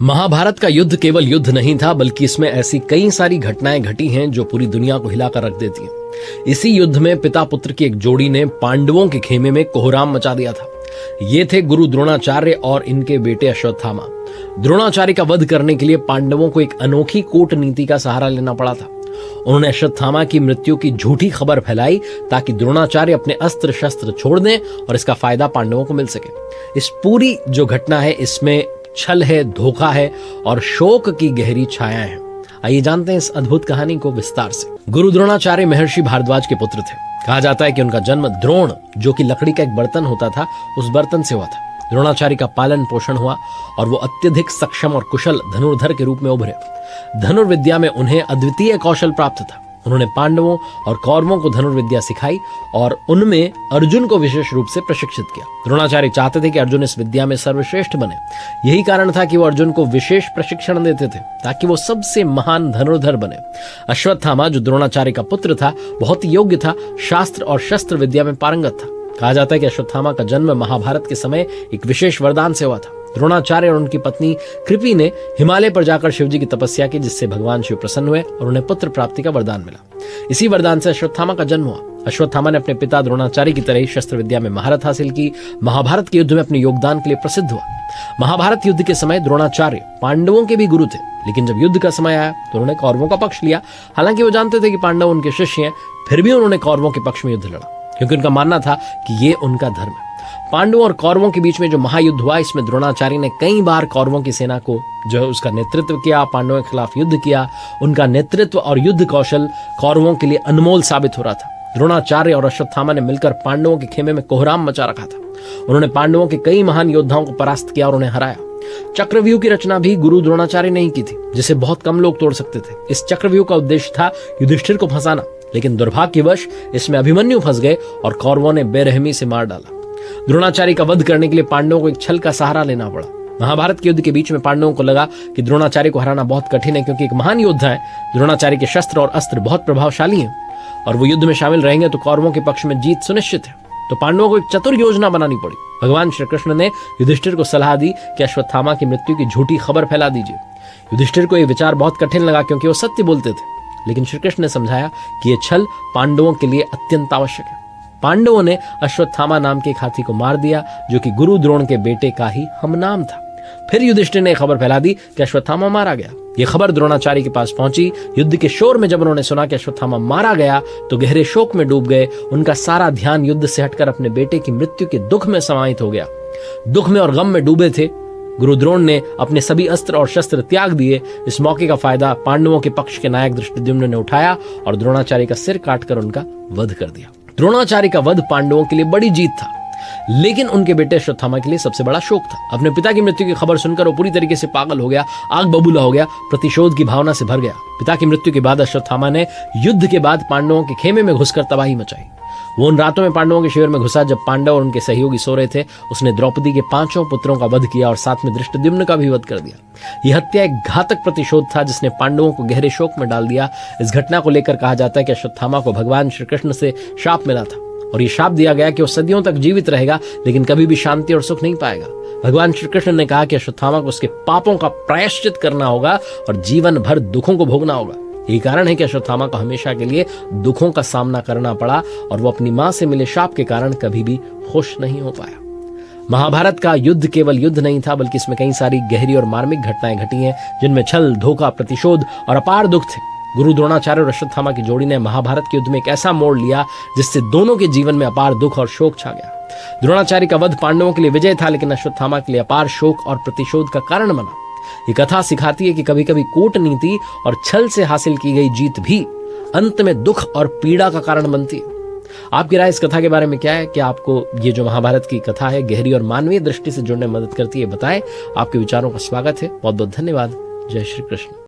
महाभारत का युद्ध केवल युद्ध नहीं था, बल्कि इसमें ऐसी कई सारी घटनाएं घटी हैं जो पूरी दुनिया को हिलाकर रख देती हैं। इसी युद्ध में पिता पुत्र की एक जोड़ी ने पांडवों के खेमे में कोहराम मचा दिया था। ये थे गुरु द्रोणाचार्य और इनके बेटे अश्वत्थामा। द्रोणाचार्य का वध करने के लिए पांडवों को एक अनोखी कूटनीति का सहारा लेना पड़ा था। उन्होंने अश्वत्थामा की मृत्यु की झूठी खबर फैलाई ताकि द्रोणाचार्य अपने अस्त्र शस्त्र छोड़ दें और इसका फायदा पांडवों को मिल सके। इस पूरी जो घटना है इसमें छल है, धोखा है और शोक की गहरी छायाएं हैं। आइए जानते हैं इस अद्भुत कहानी को विस्तार से। गुरु द्रोणाचार्य महर्षि भारद्वाज के पुत्र थे। कहा जाता है कि उनका जन्म द्रोण, जो कि लकड़ी का एक बर्तन होता था, उस बर्तन से हुआ था। द्रोणाचार्य का पालन पोषण हुआ और वो अत्यधिक सक्षम और कुशल धनुर्धर के रूप में उभरे। धनुर्विद्या में उन्हें अद्वितीय कौशल प्राप्त था। उन्होंने पांडवों और कौरवों को धनुर्विद्या सिखाई और उनमें अर्जुन को विशेष रूप से प्रशिक्षित किया। द्रोणाचार्य चाहते थे कि अर्जुन इस विद्या में सर्वश्रेष्ठ बने। यही कारण था कि वो अर्जुन को विशेष प्रशिक्षण देते थे ताकि वो सबसे महान धनुर्धर बने। अश्वत्थामा, जो द्रोणाचार्य का पुत्र था, बहुत ही योग्य था, शास्त्र और शस्त्र विद्या में पारंगत था। कहा जाता है कि अश्वत्थामा का जन्म महाभारत के समय एक विशेष वरदान से हुआ था। द्रोणाचार्य और उनकी पत्नी कृपि ने हिमालय पर जाकर शिवजी की तपस्या की, जिससे भगवान शिव प्रसन्न हुए और उन्हें पुत्र प्राप्ति का वरदान मिला। इसी वरदान से अश्वत्थामा का जन्म हुआ। अश्वत्थामा ने अपने पिता द्रोणाचार्य की तरह ही शस्त्र विद्या में महारत हासिल की। महाभारत के युद्ध में अपने योगदान के लिए प्रसिद्ध हुआ। महाभारत युद्ध के समय द्रोणाचार्य पांडवों के भी गुरु थे, लेकिन जब युद्ध का समय आया तो उन्होंने कौरवों का पक्ष लिया। हालांकि वो जानते थे कि पांडव उनके शिष्य हैं, फिर भी उन्होंने कौरवों के पक्ष में युद्ध लड़ा, क्योंकि उनका मानना था कि ये उनका धर्म है। पांडवों और कौरवों के बीच में जो महायुद्ध हुआ, इसमें द्रोणाचार्य ने कई बार कौरवों की सेना को जो है उसका नेतृत्व किया, पांडवों के खिलाफ युद्ध किया। उनका नेतृत्व और युद्ध कौशल कौरवों के लिए अनमोल साबित हो रहा था। द्रोणाचार्य और अश्वत्थामा ने मिलकर पांडवों के खेमे में कोहराम मचा रखा था। उन्होंने पांडवों के कई महान योद्धाओं को परास्त किया और उन्हें हराया। चक्रव्यूह की रचना भी गुरु द्रोणाचार्य ने ही की थी, जिसे बहुत कम लोग तोड़ सकते थे। इस चक्रव्यूह का उद्देश्य था युधिष्ठिर को फंसाना, लेकिन दुर्भाग्यवश इसमें अभिमन्यु फंस गए और कौरवों ने बेरहमी से मार डाला। द्रोणाचार्य का वध करने के लिए पांडवों को एक छल का सहारा लेना पड़ा। महाभारत के युद्ध के बीच में पांडवों को लगा कि द्रोणाचार्य को हराना बहुत कठिन है, क्योंकि एक महान योद्धा है। द्रोणाचार्य के शस्त्र और अस्त्र बहुत प्रभावशाली हैं और वो युद्ध में शामिल रहेंगे तो कौरवों के पक्ष में जीत सुनिश्चित है। तो पांडवों को एक चतुर योजना बनानी पड़ी। भगवान श्री कृष्ण ने युधिष्ठिर को सलाह दी कि अश्वत्थामा की मृत्यु की झूठी खबर फैला दीजिए। युधिष्ठिर को यह विचार बहुत कठिन लगा, क्योंकि वो सत्य बोलते थे, लेकिन श्री कृष्ण ने समझाया कि यह छल पांडवों के लिए अत्यंत आवश्यक है। पांडवों ने अश्वत्थामा नाम के एक हाथी को मार दिया, जो कि गुरु द्रोण के बेटे का ही हमनाम था। फिर युधिष्ठिर ने खबर फैला दी कि अश्वत्थामा मारा गया। यह खबर द्रोणाचार्य के पास पहुंची। युद्ध के शोर में जब उन्होंने सुना कि अश्वत्थामा मारा गया तो गहरे शोक में डूब गए। उनका सारा ध्यान युद्ध से हटकर अपने बेटे की मृत्यु के दुख में समाहित हो गया। दुख में और गम में डूबे थे। गुरु द्रोण ने अपने सभी अस्त्र और शस्त्र त्याग दिए। इस मौके का फायदा पांडवों के पक्ष के नायक धृष्टद्युम्न ने उठाया और द्रोणाचार्य का सिर काटकर उनका वध कर दिया। द्रोणाचार्य का वध पांडवों के लिए बड़ी जीत था, लेकिन उनके बेटे अश्वत्थामा के लिए सबसे बड़ा शोक था। अपने पिता की मृत्यु की खबर सुनकर वो पूरी तरीके से पागल हो गया, आग बबूला हो गया, प्रतिशोध की भावना से भर गया। पिता की मृत्यु के बाद अश्वत्थामा ने युद्ध के बाद पांडवों के खेमे में घुसकर तबाही मचाई। वो उन रातों में पांडवों के शिविर में घुसा जब पांडव और उनके सहयोगी सो रहे थे। उसने द्रौपदी के 5 पुत्रों का वध किया और साथ में धृष्टद्युम्न का भी वध कर दिया। यह हत्या एक घातक प्रतिशोध था, जिसने पांडवों को गहरे शोक में डाल दिया। इस घटना को लेकर कहा जाता है कि अश्वत्थामा को भगवान श्री कृष्ण से शाप मिला था और ये शाप दिया गया कि वो सदियों तक जीवित रहेगा, लेकिन कभी भी शांति और सुख नहीं पाएगा। भगवान श्री कृष्ण ने कहा कि अश्वत्थामा को उसके पापों का प्रायश्चित करना होगा और जीवन भर दुखों को भोगना होगा। यही कारण है कि अश्वत्थामा को हमेशा के लिए दुखों का सामना करना पड़ा और वो अपनी मां से मिले शाप के कारण कभी भी खुश नहीं हो पाया। महाभारत का युद्ध केवल युद्ध नहीं था, बल्कि इसमें कई सारी गहरी और मार्मिक घटनाएं घटी हैं, जिनमें छल, धोखा, प्रतिशोध और अपार दुख थे। गुरु द्रोणाचार्य और अश्वत्थामा की जोड़ी ने महाभारत के युद्ध में एक ऐसा मोड़ लिया जिससे दोनों के जीवन में अपार दुख और शोक छा गया। द्रोणाचार्य का वध पांडवों के लिए विजय था, लेकिन अश्वत्थामा के लिए अपार शोक और प्रतिशोध का कारण बना। ये कथा सिखाती है कि कभी कभी कूटनीति और छल से हासिल की गई जीत भी अंत में दुख और पीड़ा का कारण बनती है। आपकी राय इस कथा के बारे में क्या है? क्या आपको ये जो महाभारत की कथा है गहरी और मानवीय दृष्टि से जुड़ने में मदद करती है? बताएं। आपके विचारों का स्वागत है। बहुत बहुत धन्यवाद। जय श्री कृष्ण।